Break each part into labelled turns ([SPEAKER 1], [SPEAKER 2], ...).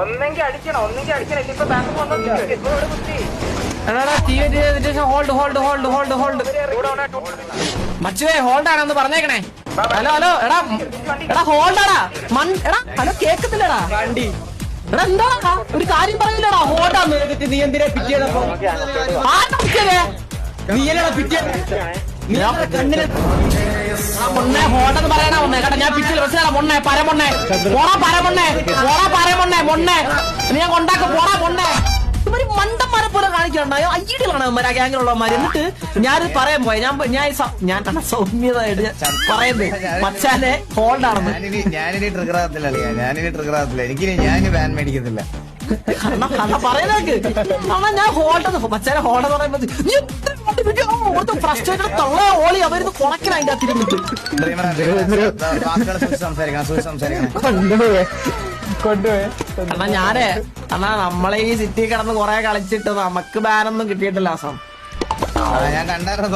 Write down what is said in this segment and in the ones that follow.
[SPEAKER 1] ഒന്നെങ്കിൽ അടിക്കണം ഇപ്പൊ ബാക്ക്
[SPEAKER 2] മച്ചുവേ ഹോൾഡാണെന്ന് പറഞ്ഞേക്കണേ. ഹലോ എടാ ഹോൾഡാടാ എടാ ഹലോ കേക്കത്തില്ലടാ. എടാ എന്താ ഒരു കാര്യം പറയില്ലടാ ഹോൾഡാന്ന്.
[SPEAKER 3] നീ എന്തിനാ പിറ്റിയതപ്പോ? നീയല്ലടാ പിറ്റിയത്.
[SPEAKER 2] മൊണ്ണെ ഹോട്ടെന്ന് പറയണ മൊണ്ണെ കേട്ടോ. ഞാൻ പിറ്റിൽ വെച്ചാ മൊണ്ണെ പരമൊണ്ണെ മൊണ്ണെ നീ ഞാൻ കൊണ്ടാക്കും പോടാ മൊണ്ണെ. ഇവര് മണ്ടന്മാരെ പോലെ കാണിക്കണ്ടായോ അയ്യടികളാണ് അവന്മാര് ആ ഗ്യാങ്ങിലുള്ളവന്മാര്. എന്നിട്ട് ഞാനിത് പറയാൻ പോയ ഞാൻ സൗമ്യതായിട്ട് പറയുന്നത് മച്ചാനെ ഹോൾഡാണെന്ന്.
[SPEAKER 3] ഞാനിനി ട്രിഗർ ആകത്തില്ല എനിക്ക് ഞാൻ ബാൻ മേടിക്കത്തില്ല.
[SPEAKER 2] പറയുന്നേക്ക് ഞാൻ ഹോൾഡ് മച്ചാനെ ഹോൾഡെന്ന് പറയുമ്പോ ഫ്രസ്ട്രേറ്റഡ് തള്ള ഓളി അവരുന്ന് കൊണക്കിന് അതിന്റെ അത്തിരുന്നിട്ട് എന്നാ ഞാനേ നമ്മളെ ഈ സിറ്റി കിടന്ന് കൊറേ കളിച്ചിട്ട് നമുക്ക് ബാനൊന്നും കിട്ടിയിട്ടില്ല ആസം.
[SPEAKER 3] ഞാൻ കണ്ടായിരുന്നു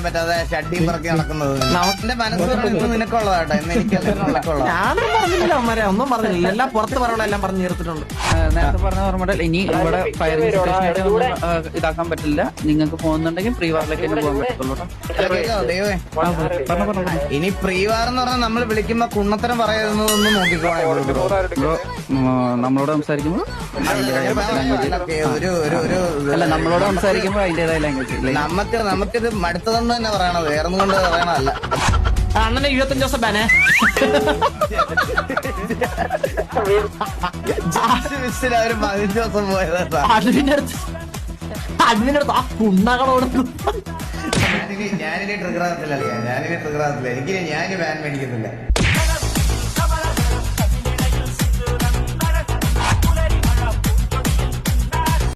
[SPEAKER 3] പറ്റാതെ ഷഡ്ഡിയും പറക്കി നടക്കുന്നത്. നമ്മുടെ മനസ്സ് നിനക്കുള്ളതാട്ടോ. ഇന്ന് എനിക്കുള്ള
[SPEAKER 2] ഞാനും പറഞ്ഞില്ല അമ്മരെ ഒന്നും പറഞ്ഞില്ല. എല്ലാം പുറത്ത് പറയണ എല്ലാം പറഞ്ഞു തീർത്തിട്ടുണ്ട്.
[SPEAKER 4] നേരത്തെ പറഞ്ഞ ഓർമ്മ ഇനി ഇവിടെ ഫയറിംഗ് സിറ്റുവേഷൻ ഇതാക്കാൻ പറ്റില്ല. നിങ്ങൾക്ക് പോകുന്നുണ്ടെങ്കിൽ പ്രീ വാറിലേക്ക് തന്നെ പോകാൻ പറ്റത്തുള്ളൂ.
[SPEAKER 3] ഇനി പ്രീ വാർ എന്ന് പറഞ്ഞാൽ നമ്മൾ വിളിക്കുമ്പോ കുണ്ണത്തരം പറയുന്നതൊന്നും നോക്കിക്കോണേ.
[SPEAKER 4] നമ്മളോട് സംസാരിക്കുമ്പോൾ അല്ല നമ്മളോട് സംസാരിക്കുമ്പോൾ അതിന്റേതായ ലാംഗ്വേജ്
[SPEAKER 3] നമുക്കിത് മടുത്തതെന്ന് തന്നെ പറയണത്. വേറൊന്നും കൊണ്ട് പറയണതല്ല.
[SPEAKER 2] അണ്ണനെ 25 ദിവസം ബാനേ.
[SPEAKER 3] ഒരു 15 ദിവസം പോയത്
[SPEAKER 2] അഡ്മിനടുത്ത് ആ കുണ്ണകളോട്
[SPEAKER 3] ഞാനിനി ട്രിഗർ ആകത്തില്ല. എനിക്ക് ഞാൻ ബാൻ മേടിക്കത്തില്ല.